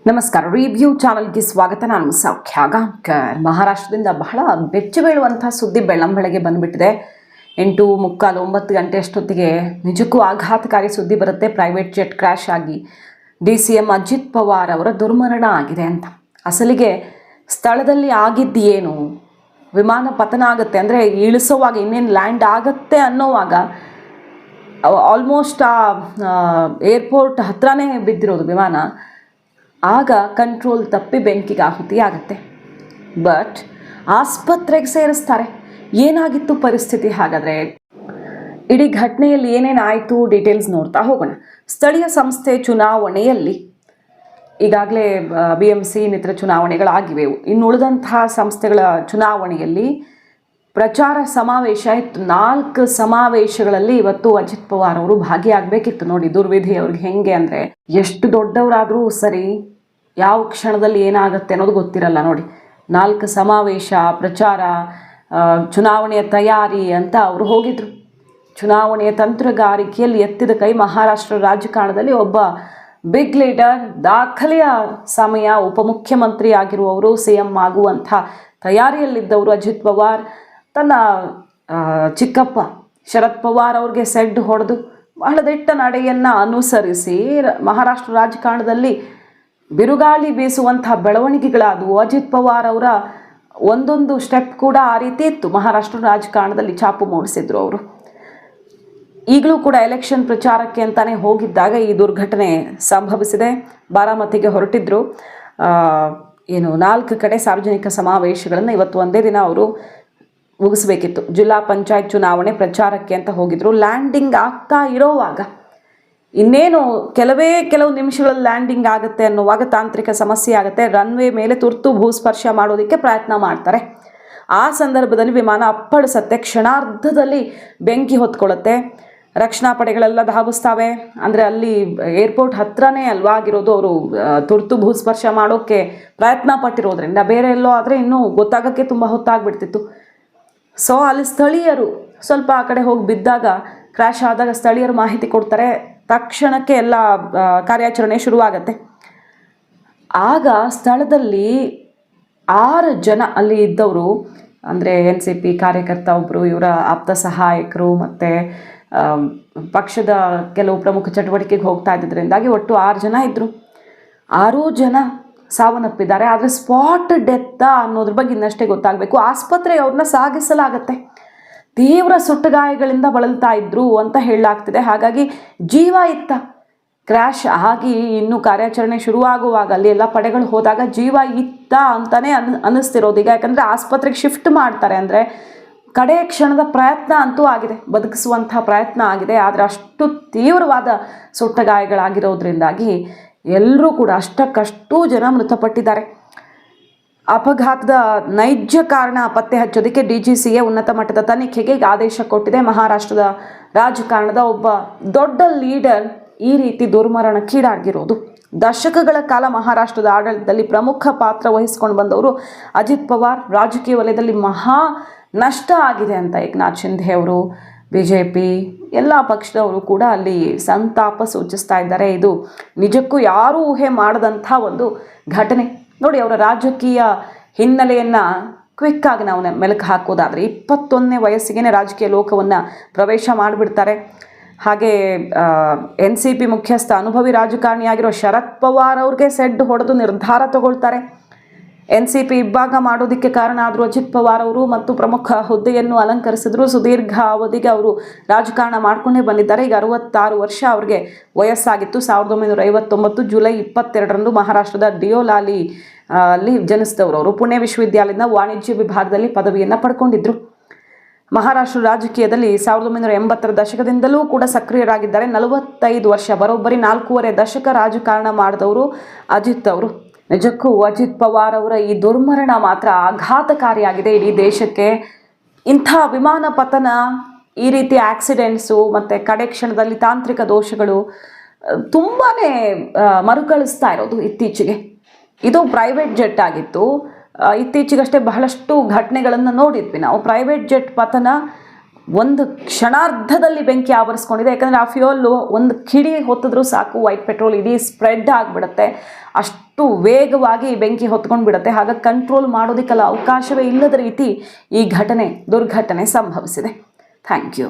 ನಮಸ್ಕಾರ. ರಿವ್ಯೂ ಚಾನಲ್ಗೆ ಸ್ವಾಗತ. ನಾನು ಸೌಖ್ಯ ಗಾಂವ್ಕರ್. ಮಹಾರಾಷ್ಟ್ರದಿಂದ ಬಹಳ ಬೆಚ್ಚ ಬೀಳುವಂಥ ಸುದ್ದಿ ಬೆಳ್ಳಂಬೆಳಗ್ಗೆ ಬಂದುಬಿಟ್ಟಿದೆ. 8:45 9 ಗಂಟೆ ಅಷ್ಟೊತ್ತಿಗೆ ನಿಜಕ್ಕೂ ಆಘಾತಕಾರಿ ಸುದ್ದಿ ಬರುತ್ತೆ. ಪ್ರೈವೇಟ್ ಜೆಟ್ ಕ್ರ್ಯಾಶ್ ಆಗಿ DCM ಅಜಿತ್ ಪವಾರ್ ಅವರ ದುರ್ಮರಣ ಆಗಿದೆ ಅಂತ. ಅಸಲಿಗೆ ಸ್ಥಳದಲ್ಲಿ ಆಗಿದ್ದು ಏನು? ವಿಮಾನ ಪತನ ಆಗುತ್ತೆ ಅಂದರೆ ಇಳಿಸೋವಾಗ ಇನ್ನೇನು ಲ್ಯಾಂಡ್ ಆಗುತ್ತೆ ಅನ್ನೋವಾಗ ಆಲ್ಮೋಸ್ಟ್ ಆ ಏರ್ಪೋರ್ಟ್ ಹತ್ರನೇ ಬಿದ್ದಿರೋದು ವಿಮಾನ. ಆಗ ಕಂಟ್ರೋಲ್ ತಪ್ಪಿ ಬೆಂಕಿಗೆ ಆಹುತಿ ಆಗುತ್ತೆ. ಬಟ್ ಆಸ್ಪತ್ರೆಗೆ ಸೇರಿಸ್ತಾರೆ. ಏನಾಗಿತ್ತು ಪರಿಸ್ಥಿತಿ? ಹಾಗಾದರೆ ಇಡೀ ಘಟನೆಯಲ್ಲಿ ಏನೇನಾಯಿತು ಡೀಟೇಲ್ಸ್ ನೋಡ್ತಾ ಹೋಗೋಣ. ಸ್ಥಳೀಯ ಸಂಸ್ಥೆ ಚುನಾವಣೆಯಲ್ಲಿ ಈಗಾಗಲೇ BMC ಇನ್ನಿತರ ಚುನಾವಣೆಗಳಾಗಿವೆ. ಇನ್ನು ಉಳಿದಂತಹ ಸಂಸ್ಥೆಗಳ ಚುನಾವಣೆಯಲ್ಲಿ ಪ್ರಚಾರ ಸಮಾವೇಶ ಇತ್ತು. 4 ಸಮಾವೇಶಗಳಲ್ಲಿ ಇವತ್ತು ಅಜಿತ್ ಪವಾರ್ ಅವರು ಭಾಗಿಯಾಗಬೇಕಿತ್ತು. ನೋಡಿ ದುರ್ವಿಧಿ ಅವ್ರಿಗೆ ಹೆಂಗೆ ಅಂದರೆ, ಎಷ್ಟು ದೊಡ್ಡವರಾದರೂ ಸರಿ ಯಾವ ಕ್ಷಣದಲ್ಲಿ ಏನಾಗುತ್ತೆ ಅನ್ನೋದು ಗೊತ್ತಿರಲ್ಲ. ನೋಡಿ 4 ಸಮಾವೇಶ, ಪ್ರಚಾರ, ಚುನಾವಣೆಯ ತಯಾರಿ ಅಂತ ಅವರು ಹೋಗಿದ್ರು. ಚುನಾವಣೆಯ ತಂತ್ರಗಾರಿಕೆಯಲ್ಲಿ ಎತ್ತಿದ ಕೈ ಮಹಾರಾಷ್ಟ್ರ ರಾಜಕಾರಣದಲ್ಲಿ ಒಬ್ಬ ಬಿಗ್ ಲೀಡರ್, ದಾಖಲೆಯ ಸಮಯ ಉಪಮುಖ್ಯಮಂತ್ರಿ ಆಗಿರುವವರು, CM ಆಗುವಂಥ ತಯಾರಿಯಲ್ಲಿದ್ದವರು ಅಜಿತ್ ಪವಾರ್ ತನ್ನ ಚಿಕ್ಕಪ್ಪ ಶರದ್ ಪವಾರ್ ಅವ್ರಿಗೆ ಸೆಡ್ ಹೊಡೆದು ಬಹಳ ದಿಟ್ಟ ನಡೆಯನ್ನು ಅನುಸರಿಸಿ ಮಹಾರಾಷ್ಟ್ರ ರಾಜಕಾರಣದಲ್ಲಿ ಬಿರುಗಾಳಿ ಬೀಸುವಂಥ ಬೆಳವಣಿಗೆಗಳಾದವು. ಅಜಿತ್ ಪವಾರ್ ಅವರ ಒಂದೊಂದು ಸ್ಟೆಪ್ ಕೂಡ ಆ ರೀತಿ ಇತ್ತು. ಮಹಾರಾಷ್ಟ್ರ ರಾಜಕಾರಣದಲ್ಲಿ ಛಾಪು ಮೂಡಿಸಿದ್ರು ಅವರು. ಈಗಲೂ ಕೂಡ ಎಲೆಕ್ಷನ್ ಪ್ರಚಾರಕ್ಕೆ ಅಂತಾನೆ ಹೋಗಿದ್ದಾಗ ಈ ದುರ್ಘಟನೆ ಸಂಭವಿಸಿದೆ. ಬಾರಾಮತಿಗೆ ಹೊರಟಿದ್ರು. 4 ಕಡೆ ಸಾರ್ವಜನಿಕ ಸಮಾವೇಶಗಳನ್ನು ಇವತ್ತು ಒಂದೇ ದಿನ ಅವರು ಮುಗಿಸ್ಬೇಕಿತ್ತು. ಜಿಲ್ಲಾ ಪಂಚಾಯತ್ ಚುನಾವಣೆ ಪ್ರಚಾರಕ್ಕೆ ಅಂತ ಹೋಗಿದ್ರು. ಲ್ಯಾಂಡಿಂಗ್ ಆಗ್ತಾ ಇರೋವಾಗ, ಇನ್ನೇನು ಕೆಲವು ನಿಮಿಷಗಳಲ್ಲಿ ಲ್ಯಾಂಡಿಂಗ್ ಆಗುತ್ತೆ ಅನ್ನುವಾಗ ತಾಂತ್ರಿಕ ಸಮಸ್ಯೆ ಆಗುತ್ತೆ. ರನ್ವೇ ಮೇಲೆ ತುರ್ತು ಭೂಸ್ಪರ್ಶ ಮಾಡೋದಕ್ಕೆ ಪ್ರಯತ್ನ ಮಾಡ್ತಾರೆ. ಆ ಸಂದರ್ಭದಲ್ಲಿ ವಿಮಾನ ಅಪ್ಪಳಿಸತ್ತೆ. ಕ್ಷಣಾರ್ಧದಲ್ಲಿ ಬೆಂಕಿ ಹೊತ್ಕೊಳ್ಳುತ್ತೆ. ರಕ್ಷಣಾ ಪಡೆಗಳೆಲ್ಲ ಧಾವಿಸ್ತಾವೆ. ಅಂದರೆ ಅಲ್ಲಿ ಏರ್ಪೋರ್ಟ್ ಹತ್ರನೇ ಅಲ್ವಾಗಿರೋದು. ಅವರು ತುರ್ತು ಭೂಸ್ಪರ್ಶ ಮಾಡೋಕ್ಕೆ ಪ್ರಯತ್ನ ಪಟ್ಟಿರೋದ್ರಿಂದ ಬೇರೆ ಎಲ್ಲೋ ಆದರೆ ಇನ್ನೂ ಗೊತ್ತಾಗೋಕ್ಕೆ ತುಂಬ ಹೊತ್ತಾಗ್ಬಿಡ್ತಿತ್ತು. ಸೊ ಅಲ್ಲಿ ಸ್ಥಳೀಯರು ಸ್ವಲ್ಪ ಆ ಕಡೆ ಹೋಗಿ ಬಿದ್ದಾಗ, ಕ್ರ್ಯಾಶ್ ಆದಾಗ ಸ್ಥಳೀಯರು ಮಾಹಿತಿ ಕೊಡ್ತಾರೆ. ತಕ್ಷಣಕ್ಕೆ ಎಲ್ಲ ಕಾರ್ಯಾಚರಣೆ ಶುರುವಾಗತ್ತೆ. ಆಗ ಸ್ಥಳದಲ್ಲಿ 6 ಜನ ಅಲ್ಲಿ ಇದ್ದವರು, ಅಂದರೆ NCP ಕಾರ್ಯಕರ್ತ ಒಬ್ಬರು, ಇವರ ಆಪ್ತ ಸಹಾಯಕರು ಮತ್ತು ಪಕ್ಷದ ಕೆಲವು ಪ್ರಮುಖ ಚಟುವಟಿಕೆಗೆ ಹೋಗ್ತಾ ಇದ್ದಿದ್ದರಿಂದಾಗಿ ಒಟ್ಟು 6 ಜನ ಇದ್ದರು. 6 ಜನ ಸಾವನ್ನಪ್ಪಿದ್ದಾರೆ. ಆದರೆ ಸ್ಪಾಟ್ ಡೆತ್ತಾ ಅನ್ನೋದ್ರ ಬಗ್ಗೆ ಇನ್ನಷ್ಟೇ ಗೊತ್ತಾಗಬೇಕು. ಆಸ್ಪತ್ರೆಗೆ ಅವ್ರನ್ನ ಸಾಗಿಸಲಾಗತ್ತೆ. ತೀವ್ರ ಸುಟ್ಟಗಾಯಗಳಿಂದ ಬಳಲ್ತಾ ಇದ್ರು ಅಂತ ಹೇಳಲಾಗ್ತಿದೆ. ಹಾಗಾಗಿ ಜೀವ ಇತ್ತ. ಕ್ರ್ಯಾಶ್ ಆಗಿ ಇನ್ನೂ ಕಾರ್ಯಾಚರಣೆ ಶುರುವಾಗುವಾಗ ಅಲ್ಲಿ ಎಲ್ಲ ಪಡೆಗಳು ಹೋದಾಗ ಜೀವ ಇತ್ತ ಅಂತಲೇ ಅನ್ನಿಸ್ತಿರೋದು ಈಗ. ಯಾಕಂದರೆ ಆಸ್ಪತ್ರೆಗೆ ಶಿಫ್ಟ್ ಮಾಡ್ತಾರೆ ಅಂದರೆ ಕಡೆ ಕ್ಷಣದ ಪ್ರಯತ್ನ ಅಂತೂ ಆಗಿದೆ, ಬದುಕಿಸುವಂಥ ಪ್ರಯತ್ನ ಆಗಿದೆ. ಆದರೆ ಅಷ್ಟು ತೀವ್ರವಾದ ಸುಟ್ಟಗಾಯಗಳಾಗಿರೋದ್ರಿಂದಾಗಿ ಎಲ್ಲರೂ ಕೂಡ ಅಷ್ಟಕ್ಕಷ್ಟು ಜನ ಮೃತಪಟ್ಟಿದ್ದಾರೆ. ಅಪಘಾತದ ನೈಜ ಕಾರಣ ಪತ್ತೆ ಹಚ್ಚೋದಕ್ಕೆ DGCA ಉನ್ನತ ಮಟ್ಟದ ತನಿಖೆಗೆ ಈಗ ಆದೇಶ ಕೊಟ್ಟಿದೆ. ಮಹಾರಾಷ್ಟ್ರದ ರಾಜಕಾರಣದ ಒಬ್ಬ ದೊಡ್ಡ ಲೀಡರ್ ಈ ರೀತಿ ದುರ್ಮರಣಕ್ಕೀಡಾಗಿರೋದು. ದಶಕಗಳ ಕಾಲ ಮಹಾರಾಷ್ಟ್ರದ ಆಡಳಿತದಲ್ಲಿ ಪ್ರಮುಖ ಪಾತ್ರ ವಹಿಸ್ಕೊಂಡು ಬಂದವರು ಅಜಿತ್ ಪವಾರ್. ರಾಜಕೀಯ ವಲಯದಲ್ಲಿ ಮಹಾ ನಷ್ಟ ಆಗಿದೆ ಅಂತ ಏಕನಾಥ್ ಶಿಂಧೆ ಅವರು, BJP ಎಲ್ಲ ಪಕ್ಷದವರು ಕೂಡ ಅಲ್ಲಿ ಸಂತಾಪ ಸೂಚಿಸ್ತಾ ಇದ್ದಾರೆ. ಇದು ನಿಜಕ್ಕೂ ಯಾರೂ ಊಹೆ ಮಾಡದಂಥ ಒಂದು ಘಟನೆ. ನೋಡಿ, ಅವರ ರಾಜಕೀಯ ಹಿನ್ನೆಲೆಯನ್ನು ಕ್ವಿಕ್ಕಾಗಿ ನಾವು ಮೆಲುಕು ಹಾಕೋದಾದರೆ 21ನೇ ವಯಸ್ಸಿಗೆ ರಾಜಕೀಯ ಲೋಕವನ್ನು ಪ್ರವೇಶ ಮಾಡಿಬಿಡ್ತಾರೆ. ಹಾಗೆ NCP ಮುಖ್ಯಸ್ಥ ಅನುಭವಿ ರಾಜಕಾರಣಿಯಾಗಿರೋ ಶರದ್ ಪವಾರ್ ಅವ್ರಿಗೆ ಸೆಡ್ ಹೊಡೆದು ನಿರ್ಧಾರ ತಗೊಳ್ತಾರೆ. NCP ಇಬ್ಬಾಗ ಮಾಡೋದಕ್ಕೆ ಕಾರಣ ಆದರೂ ಅಜಿತ್ ಪವಾರ್ ಅವರು ಮತ್ತು ಪ್ರಮುಖ ಹುದ್ದೆಯನ್ನು ಅಲಂಕರಿಸಿದ್ರು. ಸುದೀರ್ಘ ಅವಧಿಗೆ ಅವರು ರಾಜಕಾರಣ ಮಾಡ್ಕೊಂಡೇ ಬಂದಿದ್ದಾರೆ. ಈಗ 66 ವರ್ಷ ಅವ್ರಿಗೆ ವಯಸ್ಸಾಗಿತ್ತು. 1959 ಜುಲೈ 22ರಂದು ಮಹಾರಾಷ್ಟ್ರದ ಡಿಯೋಲಾಲಿ ಅಲ್ಲಿ ಜನಿಸಿದವರು ಅವರು. ಪುಣೆ ವಿಶ್ವವಿದ್ಯಾಲಯದ ವಾಣಿಜ್ಯ ವಿಭಾಗದಲ್ಲಿ ಪದವಿಯನ್ನು ಪಡ್ಕೊಂಡಿದ್ರು. ಮಹಾರಾಷ್ಟ್ರ ರಾಜಕೀಯದಲ್ಲಿ 1980ರ ದಶಕದಿಂದಲೂ ಕೂಡ ಸಕ್ರಿಯರಾಗಿದ್ದಾರೆ. 45 ವರ್ಷ, ಬರೋಬ್ಬರಿ 4.5 ದಶಕ ರಾಜಕಾರಣ ಮಾಡಿದವರು ಅಜಿತ್ ಅವರು. ನಿಜಕ್ಕೂ ಅಜಿತ್ ಪವಾರ್ ಅವರ ಈ ದುರ್ಮರಣ ಮಾತ್ರ ಆಘಾತಕಾರಿಯಾಗಿದೆ ಇಡೀ ದೇಶಕ್ಕೆ. ಇಂಥ ವಿಮಾನ ಪತನ, ಈ ರೀತಿ ಆಕ್ಸಿಡೆಂಟ್ಸು ಮತ್ತು ಕಡೆ ಕ್ಷಣದಲ್ಲಿ ತಾಂತ್ರಿಕ ದೋಷಗಳು ತುಂಬಾ ಮರುಕಳಿಸ್ತಾ ಇರೋದು ಇತ್ತೀಚೆಗೆ. ಇದು ಪ್ರೈವೇಟ್ ಜೆಟ್ ಆಗಿತ್ತು. ಇತ್ತೀಚೆಗಷ್ಟೇ ಬಹಳಷ್ಟು ಘಟನೆಗಳನ್ನು ನೋಡಿದ್ವಿ ನಾವು. ಪ್ರೈವೇಟ್ ಜೆಟ್ ಪತನ ಒಂದು ಕ್ಷಣಾರ್ಧದಲ್ಲಿ ಬೆಂಕಿ ಆವರಿಸ್ಕೊಂಡಿದೆ. ಯಾಕಂದರೆ ಆ ಫ್ಯೂಯಲ್ಲು ಒಂದು ಕಿಡಿ ಹೊತ್ತಿದ್ರೂ ಸಾಕು ವೈಟ್ ಪೆಟ್ರೋಲ್ ಇಡೀ ಸ್ಪ್ರೆಡ್ ಆಗಿಬಿಡುತ್ತೆ. ಅಷ್ಟು ವೇಗವಾಗಿ ಬೆಂಕಿ ಹೊತ್ಕೊಂಡು ಬಿಡುತ್ತೆ. ಹಾಗಾಗಿ ಕಂಟ್ರೋಲ್ ಮಾಡೋದಕ್ಕೆಲ್ಲ ಅವಕಾಶವೇ ಇಲ್ಲದ ರೀತಿ ಈ ದುರ್ಘಟನೆ ಸಂಭವಿಸಿದೆ. Thank you.